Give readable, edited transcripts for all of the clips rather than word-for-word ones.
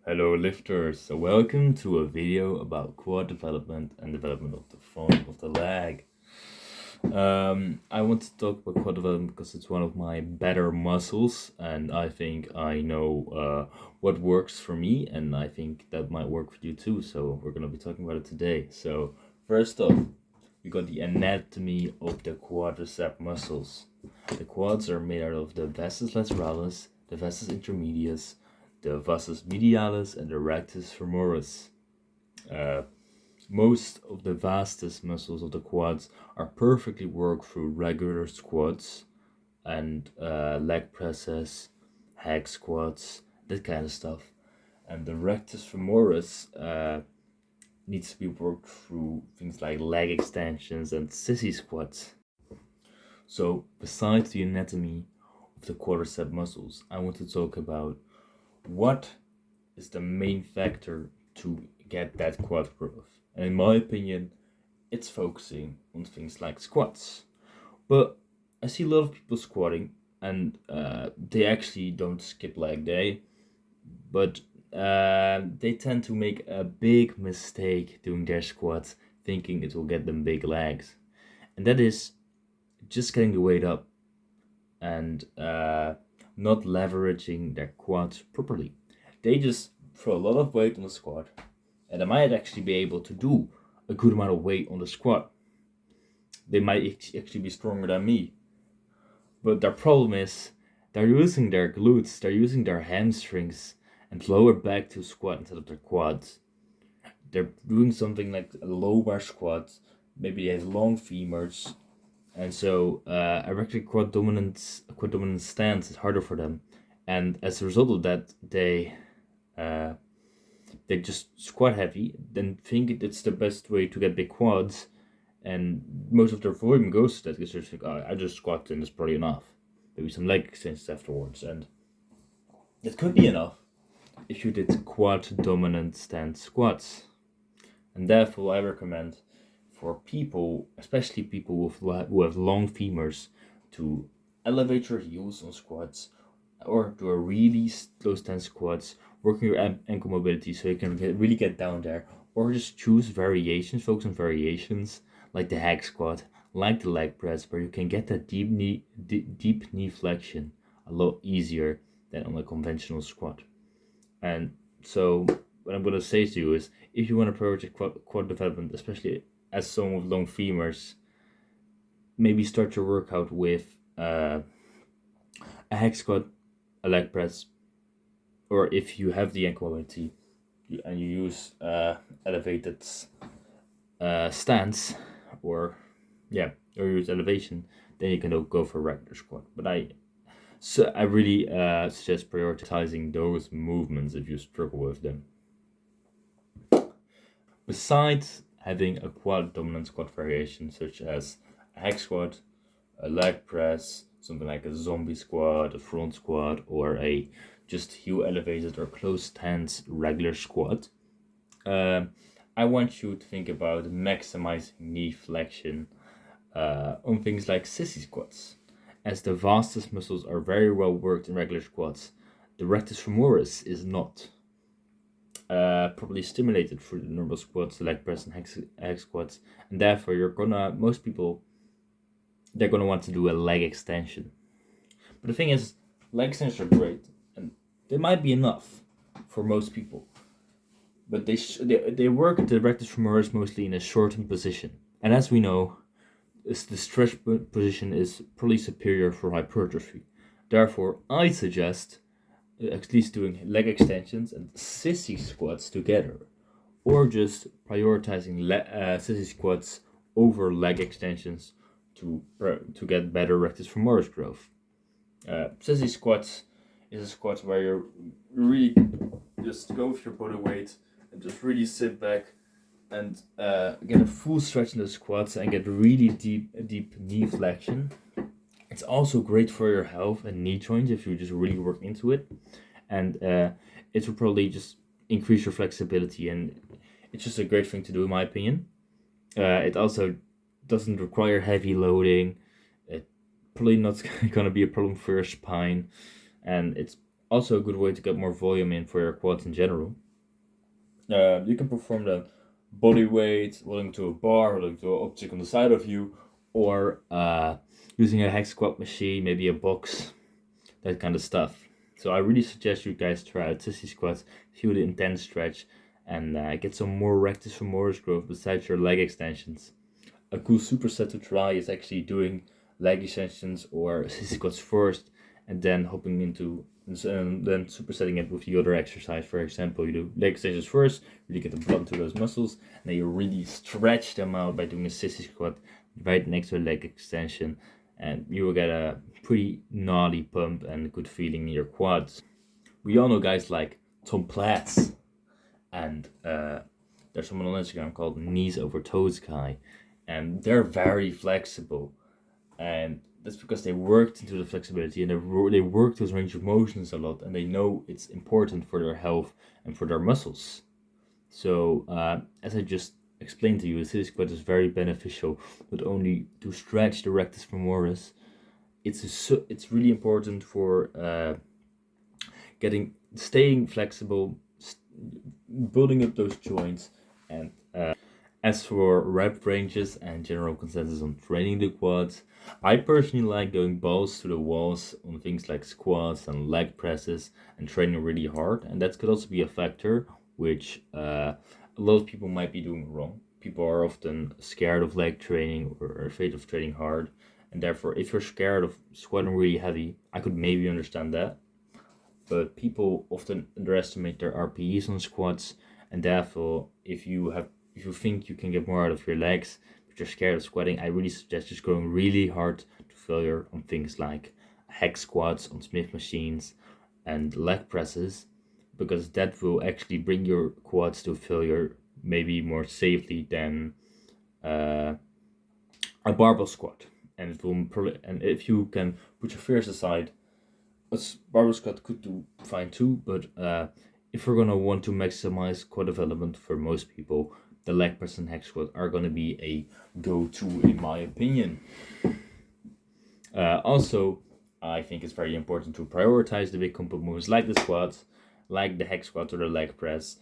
Hello lifters, so welcome to a video about quad development and development of the front of the leg. I want to talk about quad development because it's one of my better muscles and I think I know what works for me and I think that might work for you too, so we're going to be talking about it today. So first off, we got the anatomy of the quadricep muscles. The quads are made out of the vastus lateralis, the vastus intermedius, the vastus medialis, and the rectus femoris. Most of the vastus muscles of the quads are perfectly worked through regular squats and leg presses, hack squats, that kind of stuff. And the rectus femoris needs to be worked through things like leg extensions and sissy squats. So, besides the anatomy of the quadricep muscles, I want to talk about what is the main factor to get that quad growth. And in my opinion, it's focusing on things like squats. But I see a lot of people squatting and they actually don't skip leg day, but they tend to make a big mistake doing their squats thinking it will get them big legs. And that is just getting the weight up and not leveraging their quads properly. They just throw a lot of weight on the squat, and they might actually be able to do a good amount of weight on the squat. They might actually be stronger than me. But their problem is they're using their glutes, they're using their hamstrings and lower back to squat instead of their quads. They're doing something like a low bar squat, maybe they have long femurs, and so a regular quad dominant stance is harder for them, and as a result of that, they just squat heavy, then think it's the best way to get big quads, and most of their volume goes to that because they think, oh, I just squat and it's probably enough. Maybe some leg extensions afterwards, and that could be enough if you did quad dominant stance squats. And therefore, I recommend for people, especially people who have long femurs, to elevate your heels on squats or do a really slow stance squats, working your ankle mobility so you can really get down there, or just choose variations, focus on variations like the hack squat, like the leg press, where you can get that deep knee flexion a lot easier than on a conventional squat. And so what I'm going to say to you is, if you want to prioritize quad development, especially as someone with long femurs, maybe start your workout with a hack squat, a leg press, or if you have the ankle mobility and you use elevated stance, or use elevation, then you can go for a regular squat. But I really suggest prioritizing those movements if you struggle with them. Besides having a quad dominant squat variation such as a hack squat, a leg press, something like a zombie squat, a front squat, or a just heel elevated or close stance regular squat, I want you to think about maximizing knee flexion on things like sissy squats. As the vastus muscles are very well worked in regular squats, the rectus femoris is not properly stimulated through the normal squats, leg press, and hack squats, and therefore most people, they're gonna want to do a leg extension. But the thing is, leg extensions are great, and they might be enough for most people. But they work the rectus femoris mostly in a shortened position, and as we know, the stretch position is probably superior for hypertrophy. Therefore, I suggest at least doing leg extensions and sissy squats together, or just prioritizing sissy squats over leg extensions to get better rectus femoris growth. Sissy squats is a squat where you really just go with your body weight and just really sit back and get a full stretch in the squats and get really deep knee flexion. It's also great for your health and knee joints if you just really work into it, and it will probably just increase your flexibility, and it's just a great thing to do in my opinion. It also doesn't require heavy loading. It's probably not going to be a problem for your spine, and it's Also a good way to get more volume in for your quads in general. You can perform the body weight, holding to a bar, holding to an object on the side of you, or using a hex squat machine, maybe a box, that kind of stuff. So I really suggest you guys try out sissy squats, feel the intense stretch, and get some more rectus femoris growth besides your leg extensions. A cool superset to try is actually doing leg extensions or sissy squats first, and then hopping into and then supersetting it with the other exercise. For example, you do leg extensions first, really get the blood into those muscles, and then you really stretch them out by doing a sissy squat right next to a leg extension, and you will get a pretty gnarly pump and good feeling in your quads. We all know guys like Tom Platz, and there's someone on Instagram called Knees Over Toes Guy, and they're very flexible, and that's because they worked into the flexibility and they work those range of motions a lot, and they know it's important for their health and for their muscles. So as I just explained to you, the sissy squat is very beneficial, not only to stretch the rectus femoris. It's really important for staying flexible, building up those joints, and as for rep ranges and general consensus on training the quads, I personally like going balls to the walls on things like squats and leg presses and training really hard, and that could also be a factor which a lot of people might be doing wrong. People are often scared of leg training or afraid of training hard, and therefore if you're scared of squatting really heavy, I could maybe understand that. But people often underestimate their RPEs on squats, and therefore if you think you can get more out of your legs but you're scared of squatting, I really suggest just going really hard to failure on things like hex squats on Smith machines and leg presses, because that will actually bring your quads to failure maybe more safely than a barbell squat. And it will and if you can put your fears aside, a barbell squat could do fine too, but if we're gonna want to maximize quad development for most people, the leg press and hex squat are gonna be a go-to in my opinion. Also, I think it's very important to prioritize the big compound moves like the squats, like the hex squat or the leg press,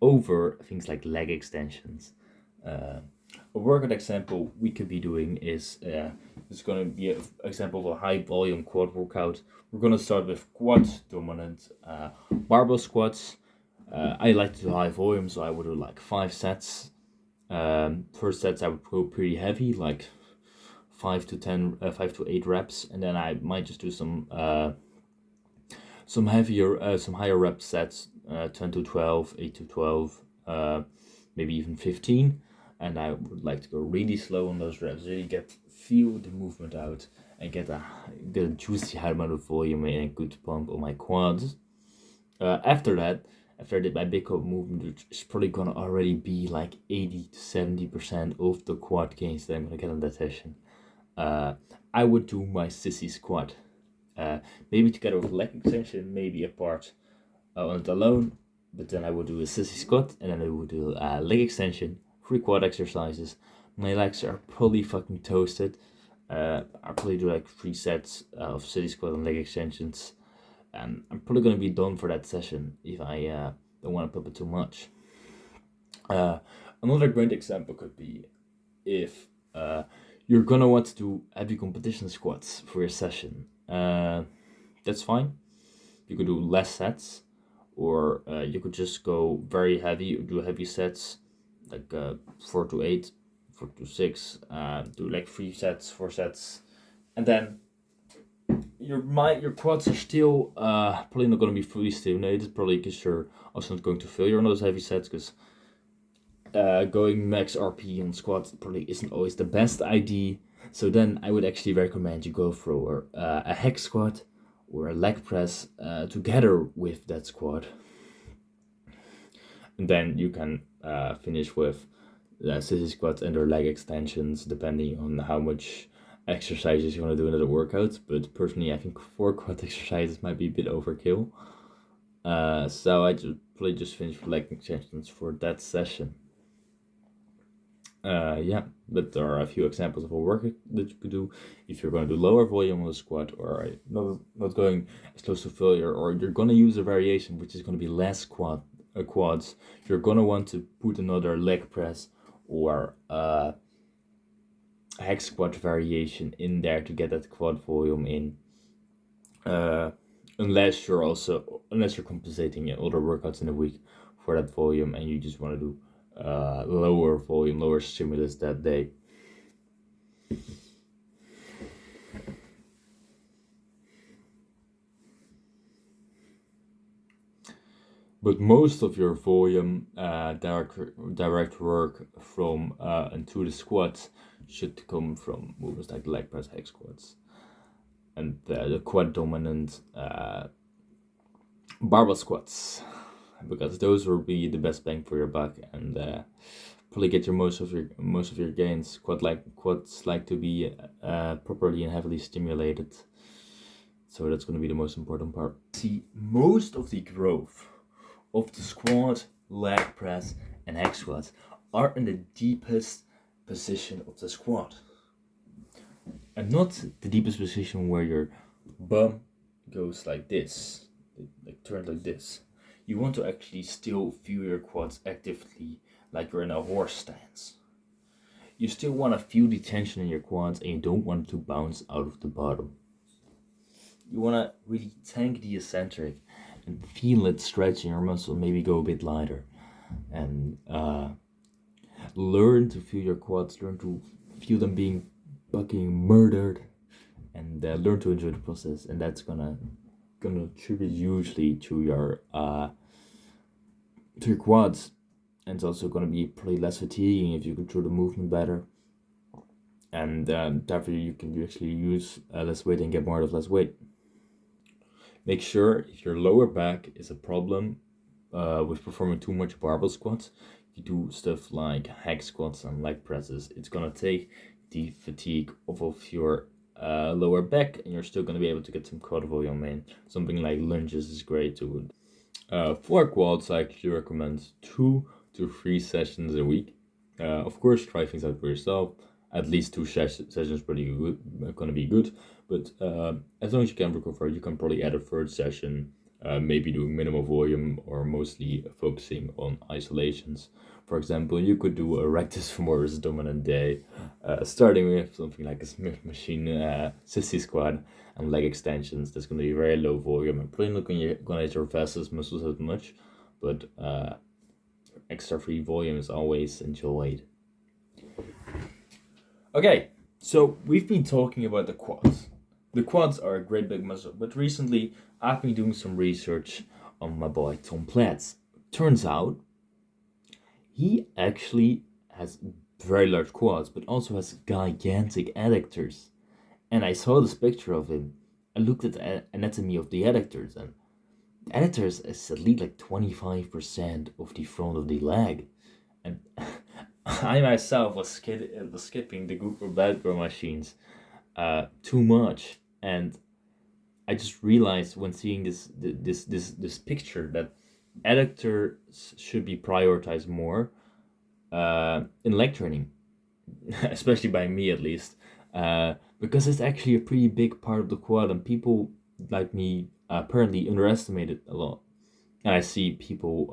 over things like leg extensions. A workout example we could be doing is it's going to be an example of a high volume quad workout. We're going to start with quad dominant barbell squats. I like to do high volume, so I would do like 5 sets. First sets I would go pretty heavy, like 5 to 8 reps, and then I might just do some higher rep sets, 10 to 12, 8 to 12, maybe even 15. And I would like to go really slow on those reps, really feel the movement out, and get a juicy high amount of volume and a good pump on my quads. After that, after I did my big up movement, which is probably gonna already be like 80 to 70% of the quad gains that I'm gonna get on that session, I would do my sissy squat. Maybe together with leg extension, maybe apart on it alone, but then I would do a sissy squat, and then I would do a leg extension, 3 quad exercises. My legs are probably fucking toasted. I'll probably do like 3 sets of sissy squat and leg extensions, and I'm probably gonna be done for that session if I don't want to pump it too much. Another great example could be if you're gonna want to do heavy competition squats for your session. That's fine. You could do less sets, or you could just go very heavy, do heavy sets like 4 to 8, 4 to 6, do like 3 sets, 4 sets, and then your quads are still probably not going to be fully stimulated, probably because you're also not going to failure on those heavy sets, because going max RP on squats probably isn't always the best idea. So then I would actually recommend you go for a hex squat or a leg press together with that squat, and then you can finish with sissy squats and or leg extensions, depending on how much exercises you want to do in the workouts. But personally, I think 4 quad exercises might be a bit overkill. So I just probably just finish with leg extensions for that session. Yeah, but there are a few examples of a workout that you could do if you're going to do lower volume on the squat, or not going as close to failure, or you're going to use a variation which is going to be less quads. You're going to want to put another leg press or hack squat variation in there to get that quad volume in. Unless you're compensating other workouts in a week for that volume, and you just want to do lower volume, lower stimulus that day. But most of your volume direct work from and to the squats should come from movements like leg press, hack squats, and the quad dominant barbell squats, because those will be the best bang for your buck and probably get your most of your gains. Quads like to be properly and heavily stimulated, so that's going to be the most important part. See, most of the growth of the squat, leg press, and hack squats are in the deepest position of the squat, and not the deepest position where your bum goes like this, like turned like this. You want to actually still feel your quads actively, like you're in a horse stance. You still want to feel the tension in your quads, and you don't want it to bounce out of the bottom. You want to really tank the eccentric and feel it stretching your muscle, maybe go a bit lighter, and learn to feel your quads, learn to feel them being fucking murdered, and learn to enjoy the process. And that's gonna contribute hugely to your quads, and it's also gonna be probably less fatiguing if you control the movement better, and therefore you can actually use less weight and get more out of less weight. Make sure if your lower back is a problem with performing too much barbell squats, you do stuff like hack squats and leg presses. It's gonna take the fatigue off of your lower back, and you're still gonna be able to get some quad volume in. Something like lunges is great too. For quads, I actually recommend 2 to 3 sessions a week. Of course, try things out for yourself. At least 2 sessions pretty good, gonna be good. But as long as you can recover, you can probably add a third session, maybe doing minimal volume or mostly focusing on isolations. For example, you could do a rectus femoris dominant day, starting with something like a Smith machine sissy squat and leg extensions. That's going to be very low volume and probably not going to hit your vastus muscles as much, but extra free volume is always enjoyed. Okay, so we've been talking about the quads. The quads are a great big muscle, but recently I've been doing some research on my boy Tom Platz. Turns out he actually has very large quads, but also has gigantic adductors. And I saw this picture of him. I looked at the anatomy of the adductors, and adductors is at least like 25% of the front of the leg. And I myself was skipping the good or bad girl machines too much, and I just realized when seeing this picture that adductors should be prioritized more in leg training, especially by me at least, because it's actually a pretty big part of the quad, and people like me apparently underestimate it a lot. And I see people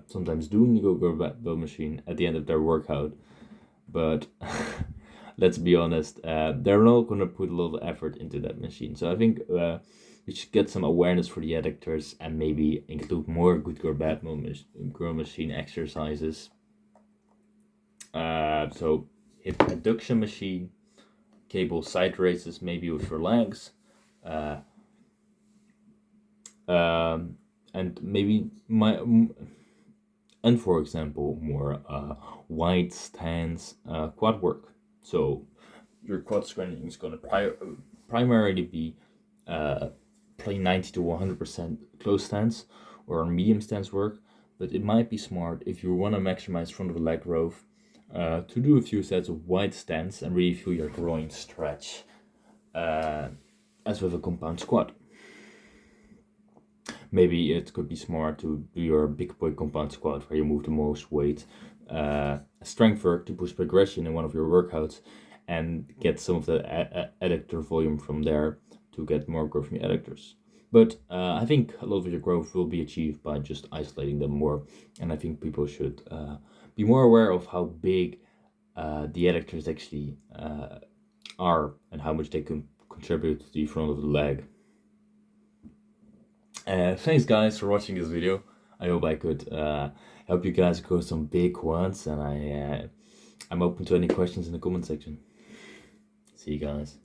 sometimes doing the go machine at the end of their workout, but let's be honest, they're not going to put a lot of effort into that machine. So I think we should get some awareness for the adductors and maybe include more good or bad girl machine exercises. So hip adduction machine, cable side raises maybe with your legs, and maybe for example more wide stance quad work. So your quad training is going to primarily be probably 90 to 100% close stance or medium stance work, but it might be smart if you want to maximize front of the leg growth to do a few sets of wide stance and really feel your groin stretch as with a compound squat. maybe it could be smart to do your big boy compound squat where you move the most weight, strength work to push progression in one of your workouts, and get some of the adductor volume from there to get more growth from your adductors. But I think a lot of your growth will be achieved by just isolating them more, and I think people should be more aware of how big the adductors actually are and how much they can contribute to the front of the leg. Thanks guys for watching this video. I hope I could help you guys grow some big quads, and I'm open to any questions in the comment section. See you guys.